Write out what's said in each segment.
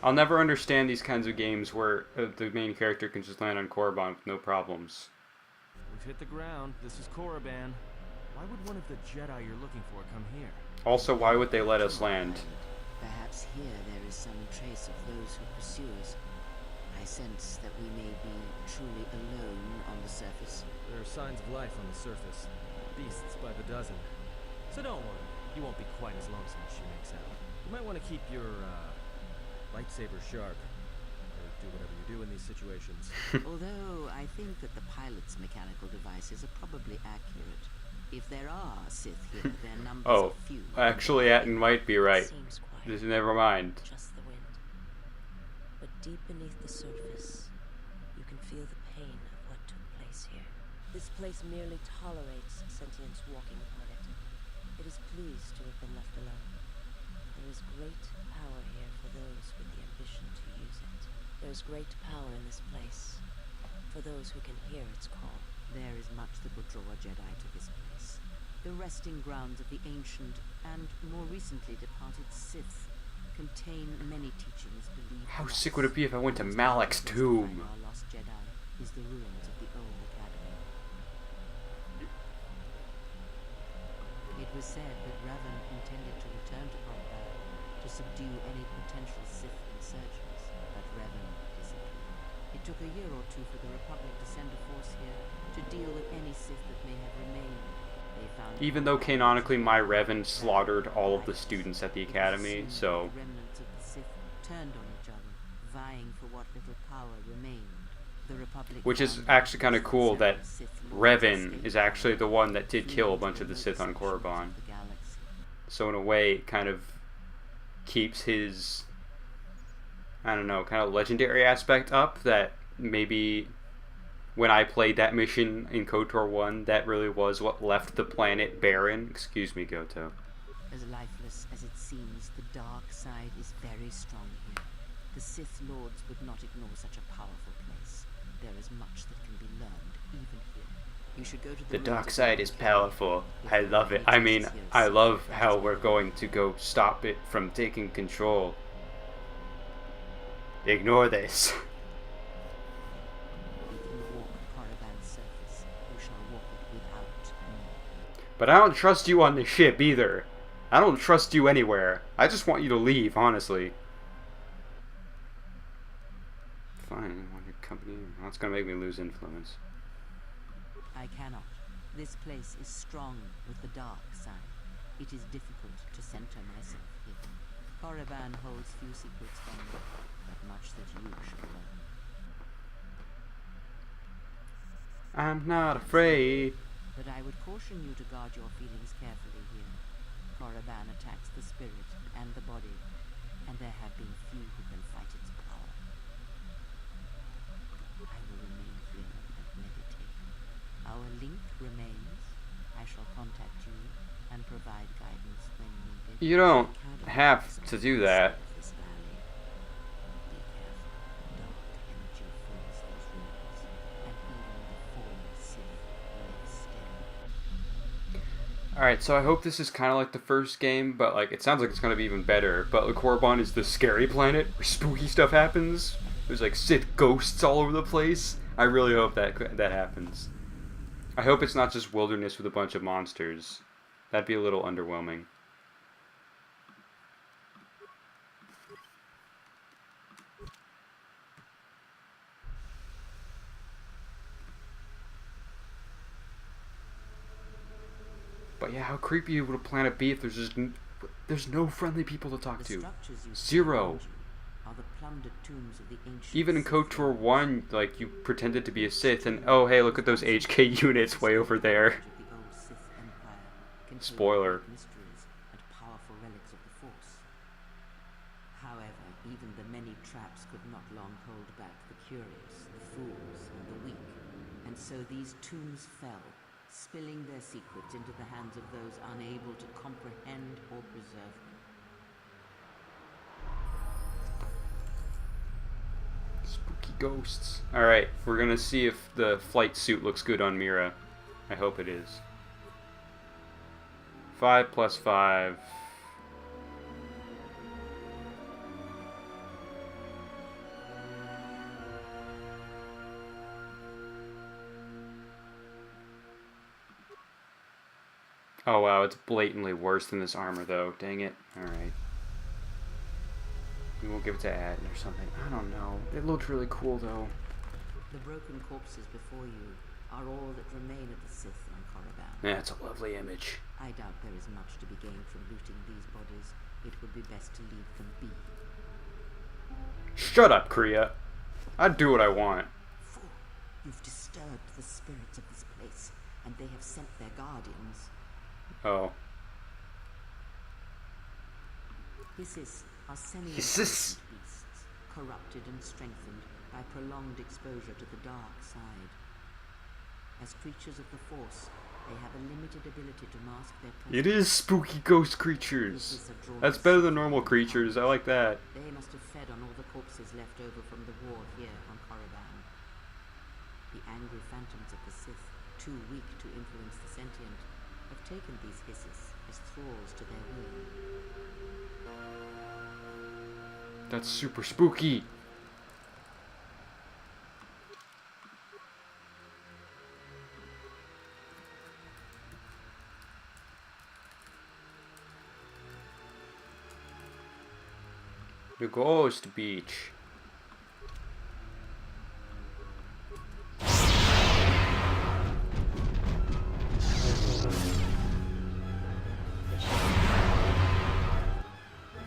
I'll never understand these kinds of games where the main character can just land on Korriban with no problems. We've hit the ground. This is Korriban. Why would one of the Jedi you're looking for come here? Also, why would they let Come us on, land? pilot. Perhaps here there is some trace of those who pursue us. I sense that we may be truly alone on the surface. There are signs of life on the surface. Beasts by the dozen. So don't worry. You won't be quite as lonesome as she makes out. You might want to keep your, lightsaber sharp. Or do whatever you do in these situations. Although I think that the pilot's mechanical devices are probably accurate. If there are Sith here, their numbers Oh, are few. actually, Atten might be right. Seems quiet. Just never mind. Just the wind. But deep beneath the surface, you can feel the pain of what took place here. This place merely tolerates sentience walking upon it. It is pleased to have been left alone. There is great power here for those with the ambition to use it. There is great power in this place for those who can hear its call. There is much that would draw a Jedi to this place. The resting grounds of the ancient and more recently departed Sith contain many teachings believed. How sick would it be if I went to Malek's tomb? Our lost Jedi is the ruins of the old academy. It was said that Revan intended to return to Korriban to subdue any potential Sith insurgents, but Revan disappeared. It took a year or two for the Republic to send a force here to deal with any Sith that may have remained. They found Even though canonically my Revan slaughtered all of the students at the academy, so the remnants of the Sith turned on each other, vying for what little power remained. The Republic which is found actually kind of cool that Sith lords Revan escaped is actually the one that did fleeing kill a to bunch of the remote Sith on sections of Korriban. the galaxy. So in a way, it kind of keeps his, I don't know, kind of legendary aspect up, that maybe when I played that mission in KOTOR 1, that really was what left the planet barren. Excuse me, Goto. As lifeless as it seems, the dark side is very strong here. The Sith Lords would not ignore such a powerful place. There is much that can be learned, even here. You should go to The ruins dark of side the is old powerful. academy I before love it. any I mean, Jedi here I seek love that how is we're wrong. going to go stop it from taking control. Ignore this. We can walk Korriban's surface. We shall walk it without me. But I don't trust you on the ship either. I don't trust you anywhere. I just want you to leave, honestly. Fine, I want your company. That's gonna make me lose influence. I cannot. This place is strong with the dark side. It is difficult to center myself here. Korriban holds few secrets from me, but much that you should learn. I'm not afraid. But I would caution you to guard your feelings carefully here. Korriban attacks the spirit and the body, and there have been few who can fight its power. I will remain here and meditate. Our link remains. I shall contact you and provide guidance when needed. You don't The academy have is to on do the that. side of this valley. Be careful. Dark energy fills these ruins, and even the fallen Sith live still. Alright, so I hope this is kind of like the first game, but like it sounds like it's going to be even better. But the Korriban is the scary planet where spooky stuff happens. There's like Sith ghosts all over the place. I really hope that happens. I hope it's not just wilderness with a bunch of monsters. That'd be a little underwhelming. But yeah, how creepy would a planet be if there's no friendly people to talk The to? structures you see Zero. around you are the plundered tombs of the ancient Even in Sith KOTOR lords. 1, like, you pretended to be a Sith, and oh, hey, look at those HK units way over there. Of the old Sith Empire contain Spoiler. great mysteries and powerful relics of the Force. However, even the many traps could not long hold back the curious, the fools, and the weak. And so these tombs fell, spilling their secrets into the hands of those unable to comprehend or preserve them. Spooky ghosts. Alright, we're gonna see if the flight suit looks good on Mira. I hope it is. 5 plus 5. Oh wow, it's blatantly worse than this armor though. Dang it. Alright. We will give it to Ad or something. I don't know. It looked really cool though. The broken corpses before you are all that remain of the Sith on Korriban. Yeah, it's a lovely image. I doubt there is much to be gained from looting these bodies. It would be best to leave them be. Shut up, Kreia. I do what I want. Fool, you've disturbed the spirits of this place, and they have sent their guardians. Oh. Hissis are sentient Hissis. beasts, corrupted and strengthened by prolonged exposure to the dark side. As creatures of the Force, they have a limited ability to mask their presence. It is spooky ghost creatures. That's better than normal creatures. I like that. They must have fed on all the corpses left over from the war here on Korriban. The angry phantoms of the Sith, too weak to influence the sentient, have taken these hisses as thralls to their will. That's super spooky. The Ghost Beach.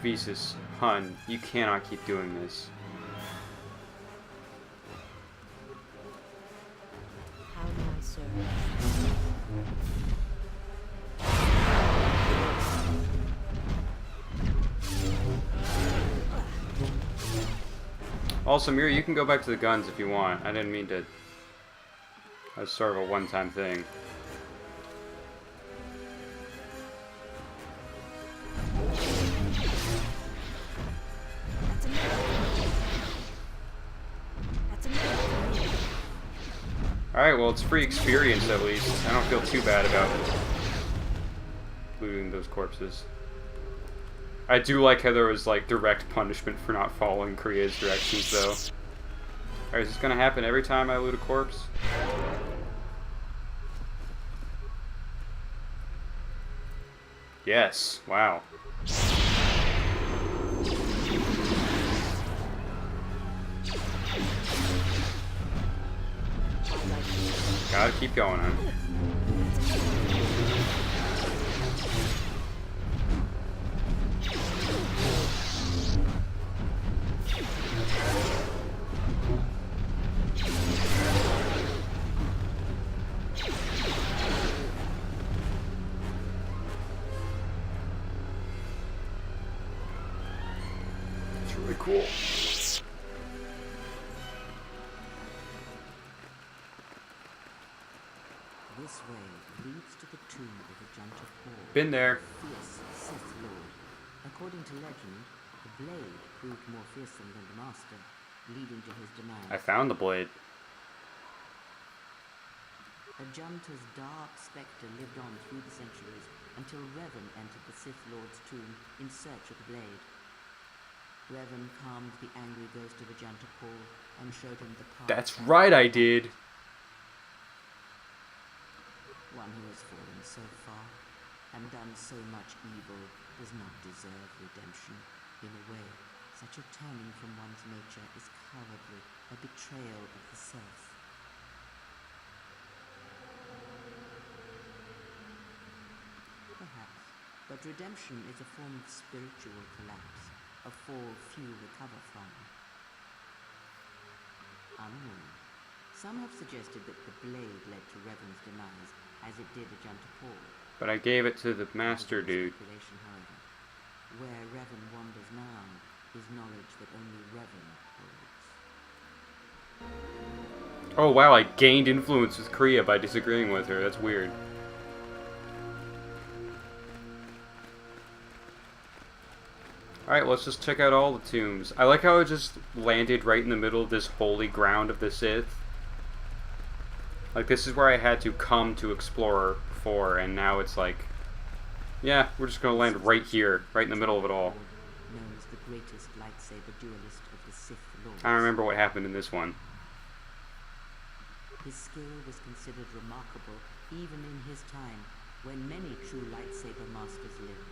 Visas, hun, you cannot keep doing this. How do I serve? Also, Mira, you can go back to the guns if you want. I didn't mean to. That's sort of a one-time thing. Alright, well, it's free experience at least. I don't feel too bad about looting those corpses. I do like how there was, like, direct punishment for not following Kreia's directions, though. Alright, is this gonna happen every time I loot a corpse? Yes. Wow. Gotta keep going, huh? It's really cool. This way leads to the tomb of the Junta Paul. Been there. Fierce Sith Lord. According to legend, the blade proved more fearsome than the master, leading to his demise. I found the blade. The Junta's dark spectre lived on through the centuries until Revan entered the Sith Lord's tomb in search of the blade. Revan calmed the angry ghost of the Junta Paul and showed him the path. That's right, I did. One who has fallen so far and done so much evil does not deserve redemption. In a way, such a turning from one's nature is cowardly, a betrayal of the self. Perhaps, but redemption is a form of spiritual collapse, a fall few recover from. Unknown. Some have suggested that the blade led to Revan's demise, as it did a Junta Paul. But I gave it to the master dude. Speculation, however. Where Revan wanders now is knowledge that only Revan holds. Oh wow, I gained influence with Kreia by disagreeing with her. That's weird. Alright, let's just check out all the tombs. I like how it just landed right in the middle of this holy ground of the Sith. Like, this is where I had to come to explore before, and now it's like, yeah, we're just gonna land right here, right in the middle of it all. Known as the greatest lightsaber duelist of the Sith Lords. I don't remember what happened in this one. His skill was considered remarkable even in his time, when many true lightsaber masters lived.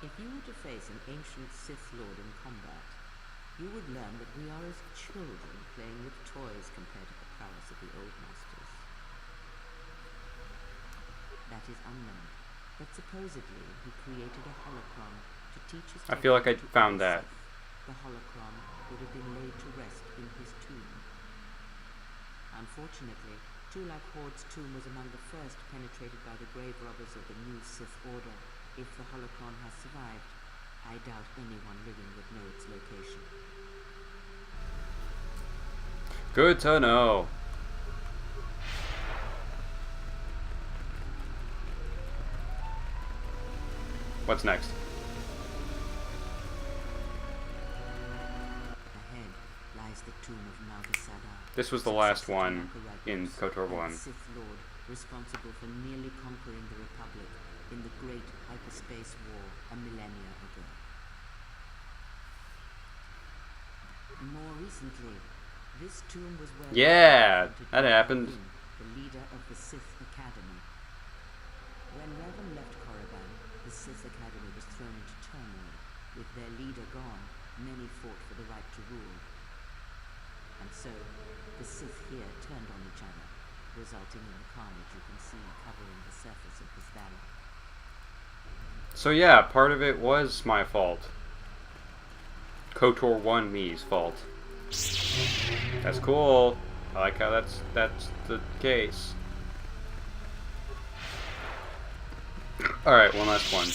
If you were to face an ancient Sith Lord in combat, you would learn that we are as children playing with toys compared to the prowess of the old masters. That is unknown, but supposedly he created a holocron to teach his I feel like I technique to found other that. Sith. The holocron would have been laid to rest in his tomb. Unfortunately, Tulak Horde's tomb was among the first penetrated by the grave robbers of the new Sith Order. If the holocron has survived, I doubt anyone living would know its location. Good to know. What's next? Ahead lies the tomb of Nagasada. This was the last one in KOTOR 1. Sith Lord responsible for nearly conquering the Republic in the Great Hyperspace War a millennia ago. More recently, this tomb was where Yeah, that happened. the leader of the Sith Academy. When Revan left Korriban, the Sith Academy was thrown into turmoil. With their leader gone, many fought for the right to rule. And so, the Sith here turned on each other, resulting in the carnage you can see covering the surface of this valley. So yeah, part of it was my fault. KOTOR 1 me's fault. That's cool. I like how that's the case. Alright, one last one.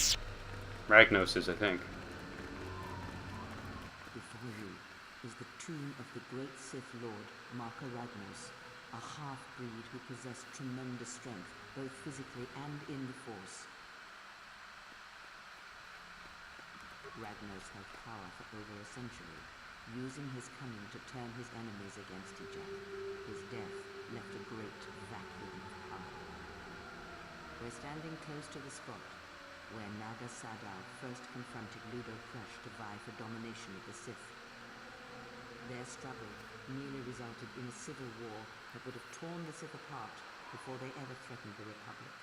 Ragnos's, I think. Before you is the tomb of the great Sith Lord, Marka Ragnos, a half-breed who possessed tremendous strength, both physically and in the Force. Ragnos held power for over a century, using his cunning to turn his enemies against each other. His death left a great vacuum of power. We're standing close to the spot where Naga Sadow first confronted Ludo Crush to vie for domination of the Sith. Their struggle nearly resulted in a civil war that would have torn the Sith apart before they ever threatened the Republic.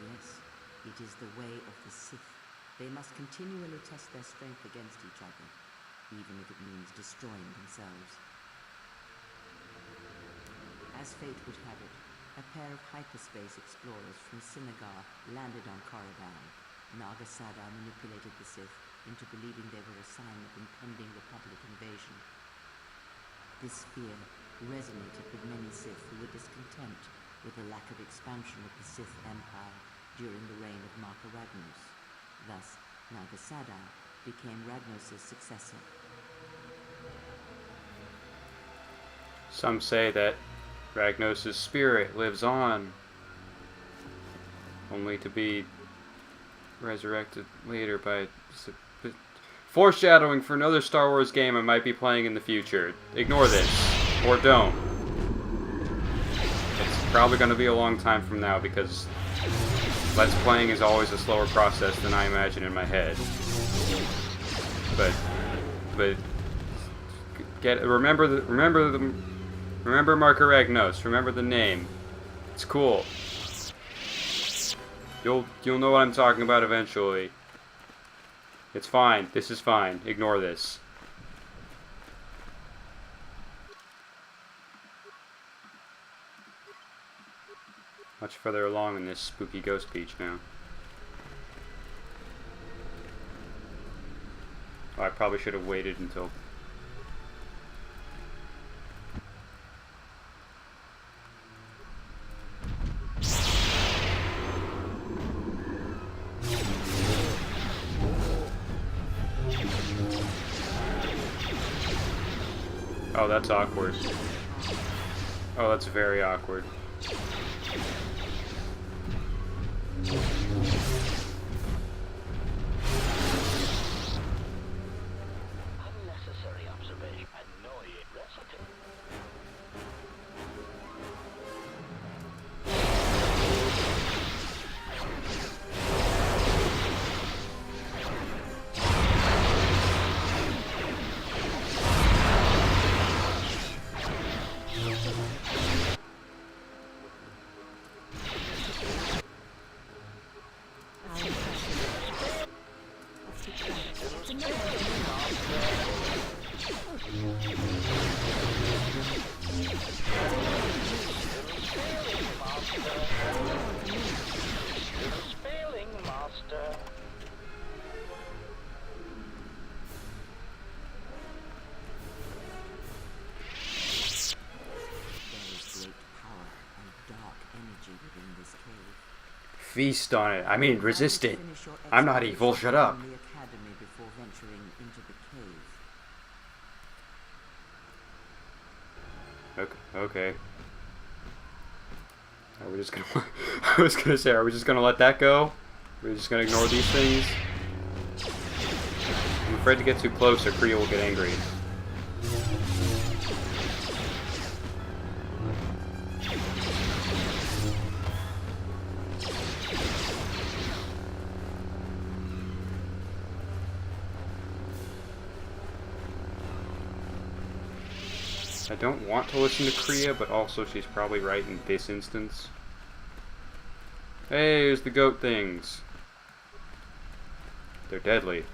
Yes, it is the way of the Sith. They must continually test their strength against each other, even if it means destroying themselves. As fate would have it, a pair of hyperspace explorers from Sinagar landed on Korriban. Naga Sadow manipulated the Sith into believing they were a sign of impending Republic invasion. This fear resonated with many Sith who were discontent with the lack of expansion of the Sith Empire during the reign of Marka Ragnos. Thus, Naga Sadow became Ragnos' successor. Some say that Ragnos' spirit lives on, only to be resurrected later by foreshadowing for another Star Wars game I might be playing in the future. Ignore this, or don't. It's probably going to be a long time from now because Let's Playing is always a slower process than I imagine in my head. But remember Marka Ragnos. Remember the name. It's cool. You'll know what I'm talking about eventually. It's fine. This is fine. Ignore this. Much further along in this spooky ghost beach now. Oh, I probably should have waited until... Oh, that's awkward. Oh, that's very awkward. Unnecessary observation annoying recipe. Failing, master. There is great power and dark energy within this cave. Feast on it. I mean, resist it. Finish your I'm not evil, shut up. exploration in the academy before venturing into the cave. Okay. Are we just gonna... I was gonna say, are we just gonna let that go? We're just gonna ignore these things? I'm afraid to get too close or Kreia will get angry. I don't want to listen to Kreia, but also she's probably right in this instance. Hey, here's the goat things. They're deadly.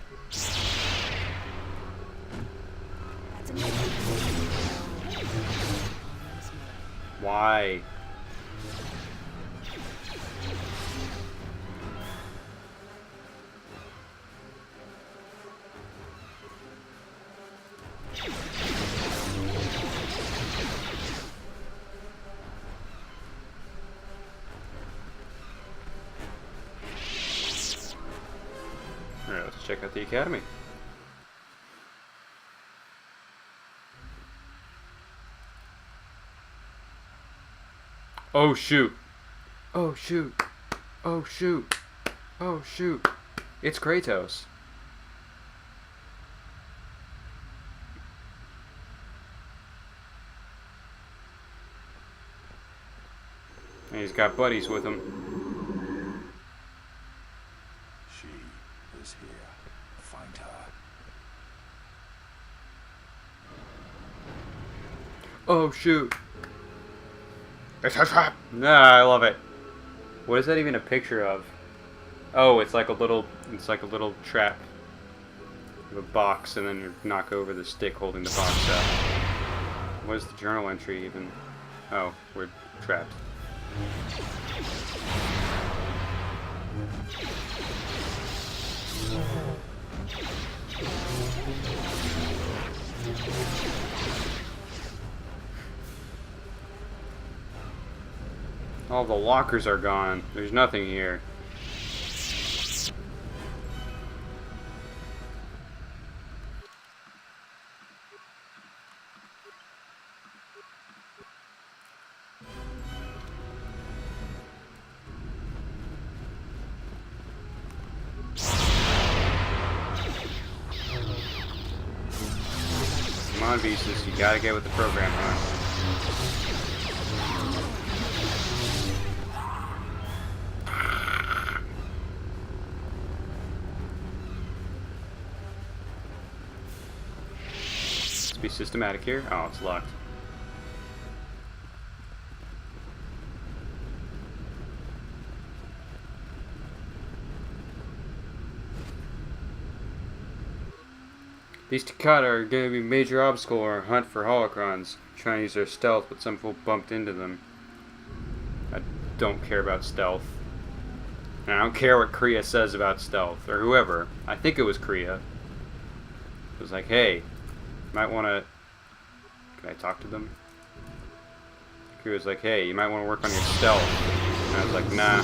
Why? Alright, let's check out the academy. Oh shoot. Oh shoot. Oh shoot. Oh shoot. It's Kratos. And he's got buddies with him. She is here. Find her. Oh shoot. It's a trap! Nah, I love it. What is that even a picture of? Oh, it's like a little trap. You have a box and then you knock over the stick holding the box up. What is the journal entry even? Oh, we're trapped. All the lockers are gone. There's nothing here. Come on, Visas, you gotta get with the program, huh? Let's be systematic here. Oh, it's locked. These Takata are going to be a major obstacle in our hunt for holocrons. Trying to use their stealth, but some people bumped into them. I don't care about stealth. And I don't care what Kreia says about stealth, or whoever. I think it was Kreia. It was like, hey, might want to... Can I talk to them? Kreia was like, hey, you might want to work on your stealth. And I was like, nah.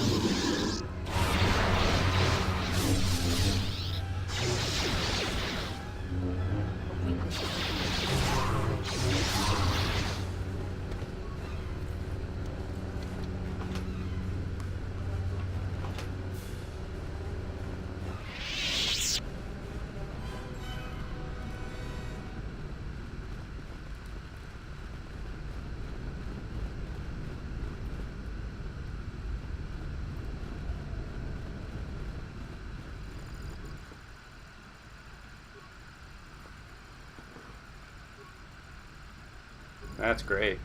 That's great.